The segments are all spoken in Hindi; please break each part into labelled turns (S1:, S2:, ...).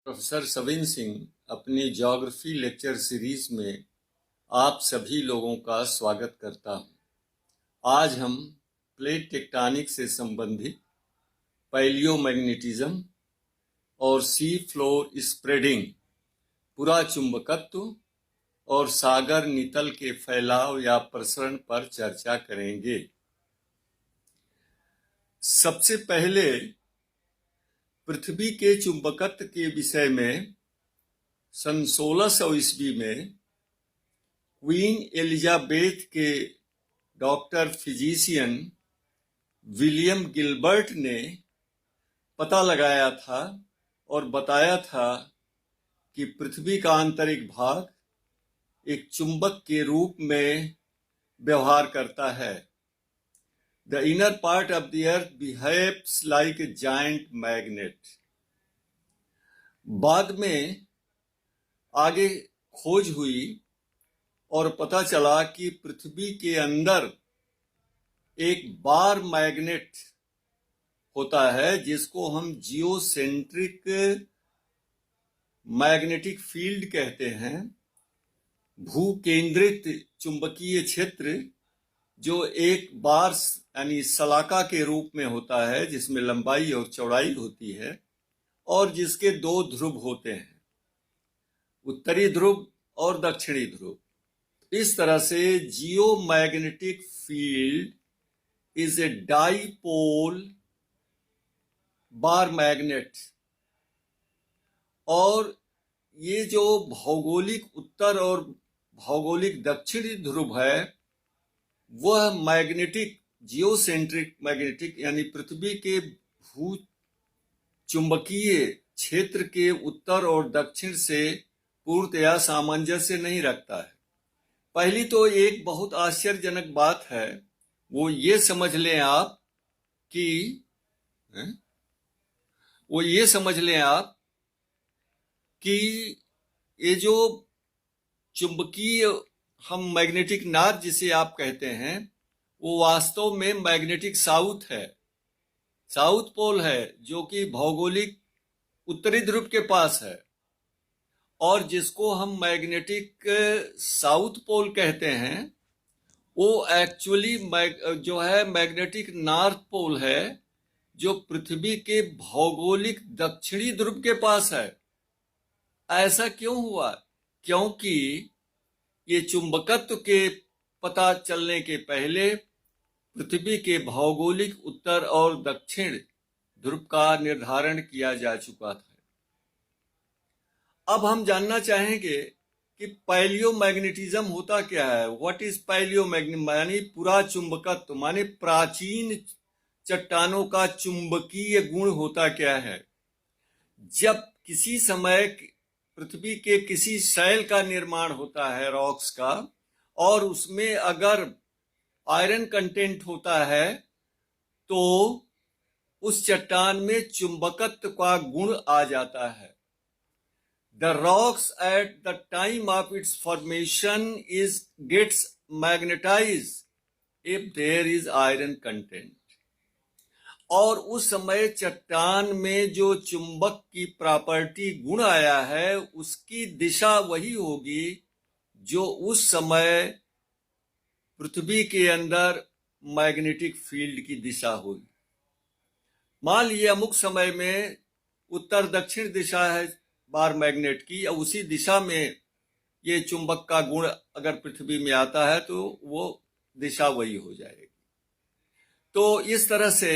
S1: प्रोफेसर सविन सिंह अपनी ज्योग्राफी लेक्चर सीरीज में आप सभी लोगों का स्वागत करता हूं। आज हम प्लेट टेक्टोनिक से संबंधित पैलियोमैग्नेटिज्म और सी फ्लोर स्प्रेडिंग, पुरा चुंबकत्व और सागर नितल के फैलाव या प्रसरण पर चर्चा करेंगे। सबसे पहले पृथ्वी के चुंबकत्व के विषय में सन 1600 ईस्वी में क्वीन एलिजाबेथ के डॉक्टर फिजिशियन विलियम गिलबर्ट ने पता लगाया था और बताया था कि पृथ्वी का आंतरिक भाग एक चुंबक के रूप में व्यवहार करता है। The inner part of the earth behaves like a giant magnet. बाद में आगे खोज हुई और पता चला कि पृथ्वी के अंदर एक बार मैग्नेट होता है जिसको हम जियोसेंट्रिक मैग्नेटिक फील्ड कहते हैं। भूकेंद्रित चुंबकीय क्षेत्र जो एक बार यानी सलाका के रूप में होता है, जिसमें लंबाई और चौड़ाई होती है और जिसके दो ध्रुव होते हैं, उत्तरी ध्रुव और दक्षिणी ध्रुव। इस तरह से geomagnetic field is a dipole bar magnet. और ये जो भौगोलिक उत्तर और भौगोलिक दक्षिणी ध्रुव है, वह मैग्नेटिक जियोसेंट्रिक मैग्नेटिक यानी पृथ्वी के भू चुंबकीय क्षेत्र के उत्तर और दक्षिण से पूर्णतया सामंजस्य नहीं रखता है। पहली तो एक बहुत आश्चर्यजनक बात है, वो ये समझ लें आप कि ये जो चुंबकीय हम मैग्नेटिक नॉर्थ जिसे आप कहते हैं, वो वास्तव में मैग्नेटिक साउथ है, साउथ पोल है, जो कि भौगोलिक उत्तरी ध्रुव के पास है। और जिसको हम मैग्नेटिक साउथ पोल कहते हैं, वो एक्चुअली जो है मैग्नेटिक नॉर्थ पोल है, जो पृथ्वी के भौगोलिक दक्षिणी ध्रुव के पास है। ऐसा क्यों हुआ? क्योंकि ये चुंबकत्व के पता चलने के पहले पृथ्वी के भौगोलिक उत्तर और दक्षिण ध्रुव का निर्धारण किया जा चुका था। अब हम जानना चाहेंगे कि पैलियोमैग्नेटिज्म होता क्या है। What is palaeomagnetism? यानी पुरा चुंबकत्व, माने प्राचीन चट्टानों का चुंबकीय गुण होता क्या है। जब किसी समय पृथ्वी के किसी शैल का निर्माण होता है, रॉक्स का, और उसमें अगर आयरन कंटेंट होता है, तो उस चट्टान में चुंबकत्व का गुण आ जाता है। The rocks at the time of its formation gets magnetized if there is iron content. और उस समय चट्टान में जो चुंबक की प्रॉपर्टी गुण आया है, उसकी दिशा वही होगी जो उस समय पृथ्वी के अंदर मैग्नेटिक फील्ड की दिशा होगी। मान लीजिए अमुक समय में उत्तर दक्षिण दिशा है बार मैग्नेट की, और उसी दिशा में ये चुंबक का गुण अगर पृथ्वी में आता है तो वो दिशा वही हो जाएगी। तो इस तरह से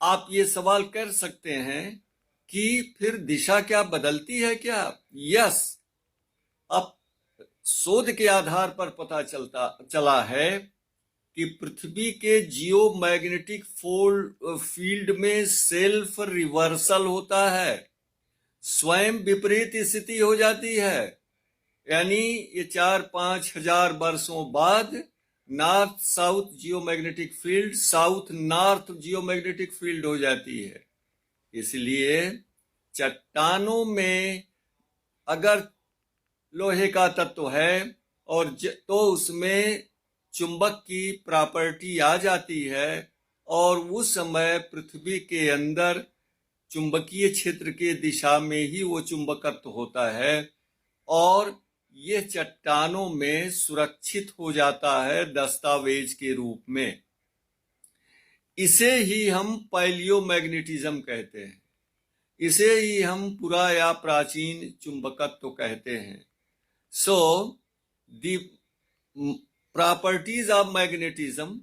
S1: आप ये सवाल कर सकते हैं कि फिर दिशा क्या बदलती है क्या? यस, अब शोध के आधार पर पता चला है कि पृथ्वी के जियोमैग्नेटिक फील्ड में सेल्फ रिवर्सल होता है, स्वयं विपरीत स्थिति हो जाती है। यानी ये 4-5 हजार वर्षों बाद north south geomagnetic field south north geomagnetic field हो जाती है। इसलिए चट्टानों में अगर लोहे का तत्व है और तो उसमें चुंबक की प्रॉपर्टी आ जाती है, और उस समय पृथ्वी के अंदर चुंबकीय क्षेत्र के दिशा में ही वो चुंबकत्व होता है और ये चट्टानों में सुरक्षित हो जाता है दस्तावेज के रूप में। इसे ही हम पैलियोमैग्नेटिज्म कहते हैं, इसे ही हम पुरा या प्राचीन चुंबकत्व कहते हैं। So the properties of magnetism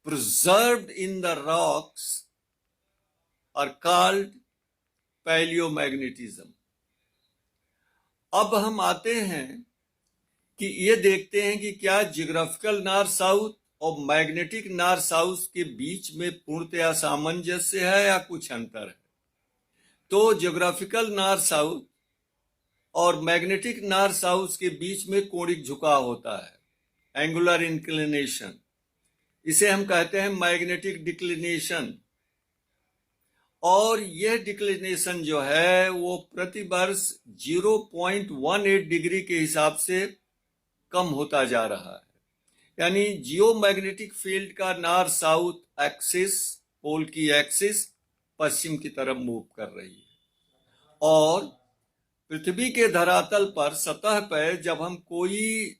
S1: preserved in the rocks are called palaeomagnetism. अब हम आते हैं कि ये देखते हैं कि क्या जियोग्राफिकल नॉर्थ साउथ और मैग्नेटिक नॉर्थ साउथ के बीच में पूर्णतया सामंजस्य है या कुछ अंतर है। तो जियोग्राफिकल नॉर्थ साउथ और मैग्नेटिक नॉर्थ साउथ के बीच में कोणिक झुकाव होता है, एंगुलर इंक्लिनेशन। इसे हम कहते हैं मैग्नेटिक डिक्लिनेशन। और यह डिक्लिनेशन जो है वो प्रति वर्ष 0.18 डिग्री के हिसाब से कम होता जा रहा है। यानी जियोमैग्नेटिक फील्ड का नॉर्थ साउथ एक्सिस, पोल की एक्सिस पश्चिम की तरफ मूव कर रही है। और पृथ्वी के धरातल पर सतह पर जब हम कोई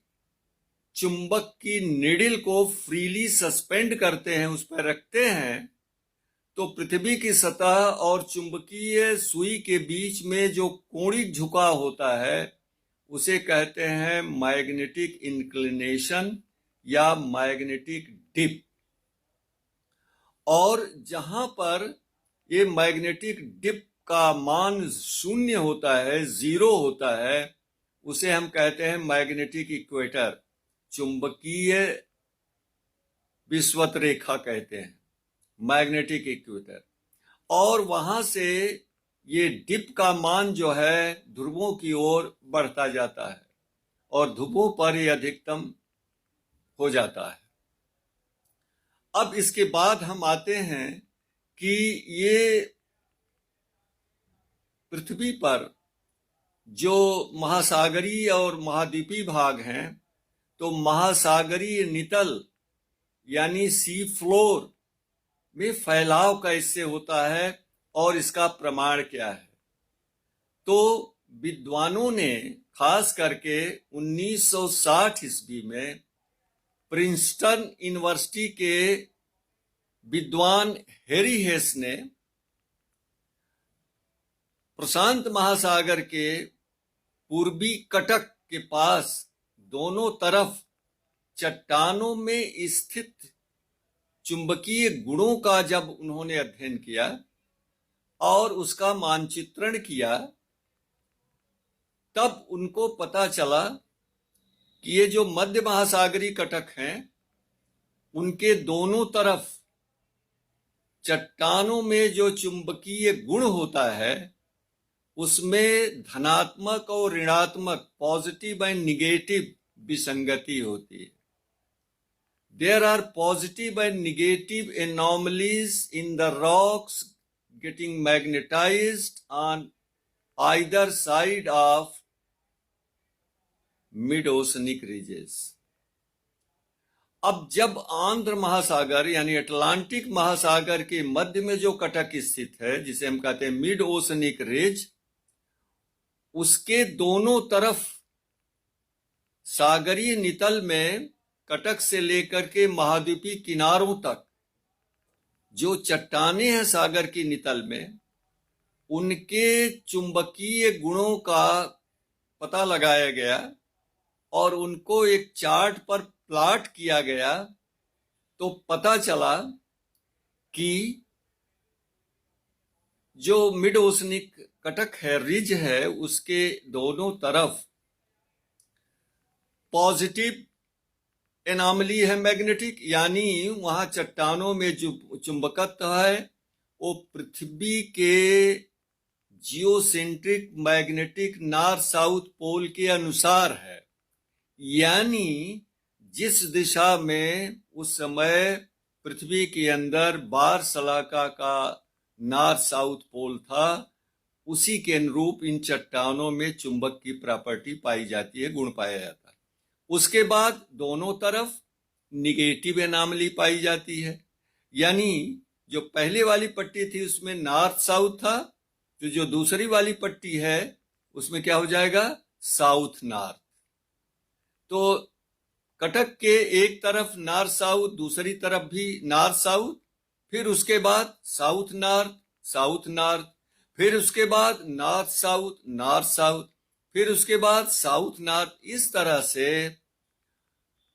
S1: चुंबक की निडिल को फ्रीली सस्पेंड करते हैं, उस पर रखते हैं, तो पृथ्वी की सतह और चुंबकीय सुई के बीच में जो कोणिक झुकाव होता है उसे कहते हैं मैग्नेटिक इंक्लिनेशन या मैग्नेटिक डिप। और जहां पर ये मैग्नेटिक डिप का मान 0 होता है, 0 होता है, उसे हम कहते हैं मैग्नेटिक इक्वेटर, चुंबकीय विषुवत रेखा कहते हैं, मैग्नेटिक इक्वेटर। और वहां से ये डिप का मान जो है ध्रुवों की ओर बढ़ता जाता है और ध्रुवों पर ये अधिकतम हो जाता है। अब इसके बाद हम आते हैं कि ये पृथ्वी पर जो महासागरीय और महाद्वीपीय भाग हैं, तो महासागरीय नितल यानी सी फ्लोर में फैलाव कैसे होता है और इसका प्रमाण क्या है। तो विद्वानों ने खास करके 1960 ईस्वी में प्रिंसटन यूनिवर्सिटी के विद्वान हैरी हेस ने प्रशांत महासागर के पूर्वी कटक के पास दोनों तरफ चट्टानों में स्थित चुंबकीय गुणों का जब उन्होंने अध्ययन किया और उसका मानचित्रण किया, तब उनको पता चला कि ये जो मध्य महासागरीय कटक हैं उनके दोनों तरफ चट्टानों में जो चुंबकीय गुण होता है उसमें धनात्मक और ऋणात्मक, पॉजिटिव एंड निगेटिव विसंगति होती है। There are positive and negative anomalies in the rocks getting magnetized on either side of mid-oceanic ridges. अब जब आंध्र महासागर यानी अटलांटिक महासागर के मध्य में जो कटक स्थित है, जिसे हम कहते हैं मिड ओशनिक रिज, उसके दोनों तरफ सागरीय नितल में कटक से लेकर के महाद्वीपीय किनारों तक जो चट्टानें हैं सागर की नितल में, उनके चुंबकीय गुणों का पता लगाया गया और उनको एक चार्ट पर प्लॉट किया गया। तो पता चला कि जो मिड ओशनिक कटक है, रिज है, उसके दोनों तरफ पॉजिटिव एनॉमली है मैग्नेटिक, यानी वहां चट्टानों में जो चुंबकत्व है वो पृथ्वी के geocentric magnetic north south pole के अनुसार है। यानी जिस दिशा में उस समय पृथ्वी के अंदर बार सलाका का नॉर्थ साउथ पोल था, उसी के अनुरूप इन चट्टानों में चुंबक की प्रॉपर्टी पाई जाती है, गुण पाया जाता है। उसके बाद दोनों तरफ निगेटिव एनॉमली पाई जाती है, यानी जो पहले वाली पट्टी थी उसमें नॉर्थ साउथ था, तो जो दूसरी वाली पट्टी है उसमें क्या हो जाएगा, साउथ नॉर्थ। तो कटक के एक तरफ नॉर्थ साउथ, दूसरी तरफ भी नॉर्थ साउथ, फिर उसके बाद साउथ नॉर्थ, साउथ नॉर्थ, फिर उसके बाद नॉर्थ साउथ, नॉर्थ साउथ, फिर उसके बाद साउथ नॉर्थ। इस तरह से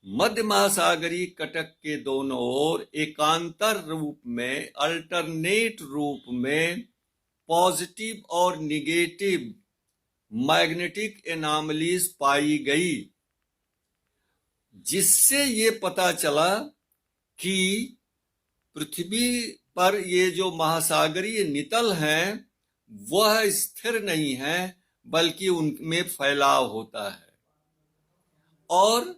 S1: मध्य महासागरीय कटक के दोनों ओर एकांतर रूप में, अल्टरनेट रूप में पॉजिटिव और निगेटिव मैग्नेटिक एनॉमलीज पाई गई, जिससे ये पता चला कि पृथ्वी पर ये जो महासागरीय नितल हैं वह स्थिर नहीं है, बल्कि उनमें फैलाव होता है। और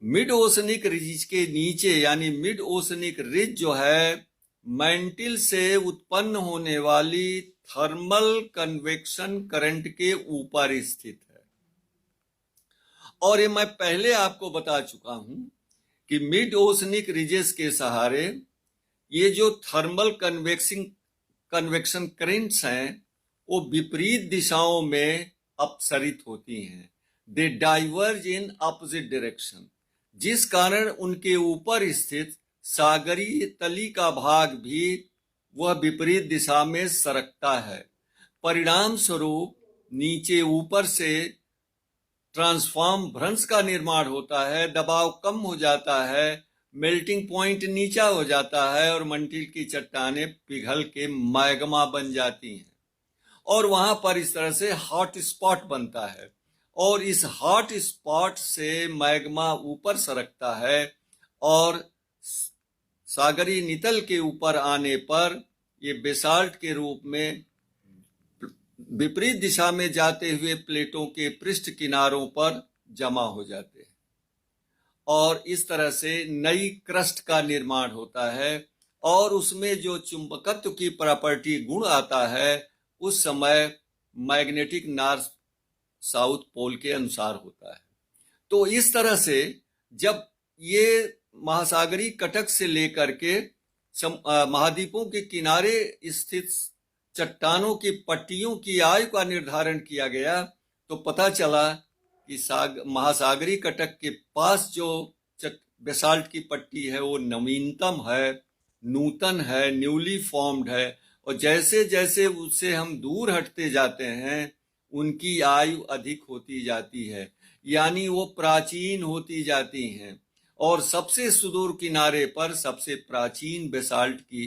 S1: मिड ओशनिक रिज के नीचे, यानी मिड ओशनिक रिज जो है, मैंटिल से उत्पन्न होने वाली थर्मल कन्वेक्शन करंट के ऊपर स्थित है। और ये मैं पहले आपको बता चुका हूं कि मिड ओशनिक रिजेस के सहारे ये जो थर्मल कन्वेक्शन करंट्स हैं वो विपरीत दिशाओं में अपसरित होती हैं। दे डाइवर्ज इन अपोजिट डायरेक्शन, जिस कारण उनके ऊपर स्थित सागरीय तली का भाग भी वह विपरीत दिशा में सरकता है। परिणाम स्वरूप नीचे ऊपर से ट्रांसफॉर्म भ्रंश का निर्माण होता है, दबाव कम हो जाता है, मेल्टिंग पॉइंट नीचा हो जाता है और मंटिल की चट्टानें पिघल के मैग्मा बन जाती हैं। और वहां पर इस तरह से हॉट स्पॉट बनता है और इस हॉट स्पॉट से मैग्मा ऊपर सरकता है और सागरीय नितल के ऊपर आने पर ये बेसाल्ट के रूप में विपरीत दिशा में जाते हुए प्लेटों के पृष्ठ किनारों पर जमा हो जाते हैं और इस तरह से नई क्रस्ट का निर्माण होता है। और उसमें जो चुंबकत्व की प्रॉपर्टी गुण आता है उस समय मैग्नेटिक नॉर्थ साउथ पोल के अनुसार होता है। तो इस तरह से जब ये महासागरीय कटक से लेकर के महाद्वीपों के किनारे स्थित चट्टानों की पट्टियों की आयु का निर्धारण किया गया, तो पता चला कि महासागरीय कटक के पास जो बेसाल्ट की पट्टी है वो नवीनतम है, नूतन है, न्यूली फॉर्म्ड है। और जैसे जैसे उससे हम दूर हटते जाते हैं उनकी आयु अधिक होती जाती है, यानी वो प्राचीन होती जाती हैं। और सबसे सुदूर किनारे पर सबसे प्राचीन बेसाल्ट की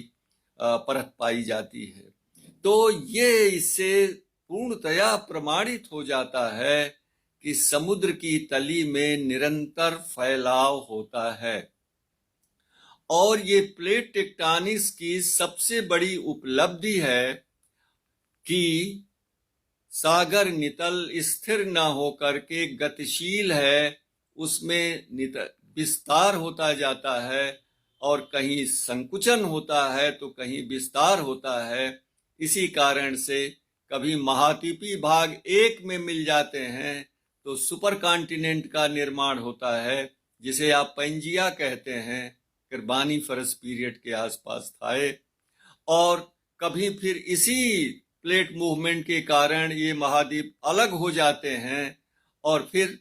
S1: परत पाई जाती है। तो ये इससे पूर्णतया प्रमाणित हो जाता है कि समुद्र की तली में निरंतर फैलाव होता है। और ये प्लेट टेक्टोनिक्स की सबसे बड़ी उपलब्धि है कि सागर नितल स्थिर न होकर के गतिशील है, उसमें विस्तार होता जाता है और कहीं संकुचन होता है तो कहीं विस्तार होता है। इसी कारण से कभी महाद्वीपीय भाग एक में मिल जाते हैं तो सुपर कॉन्टिनेंट का निर्माण होता है, जिसे आप पेंजिया कहते हैं, कार्बोनिफरस पीरियड के आसपास था। और कभी फिर इसी प्लेट मूवमेंट के कारण ये महाद्वीप अलग हो जाते हैं और फिर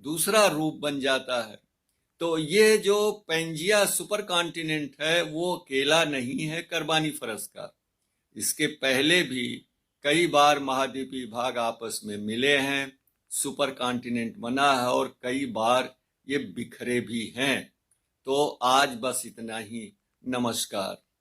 S1: दूसरा रूप बन जाता है। तो ये जो पेंजिया सुपर कॉन्टिनेंट है वो अकेला नहीं है कार्बोनिफरस का, इसके पहले भी कई बार महाद्वीपीय भाग आपस में मिले हैं, सुपर कॉन्टिनेंट बना है और कई बार ये बिखरे भी हैं। तो आज बस इतना ही। नमस्कार।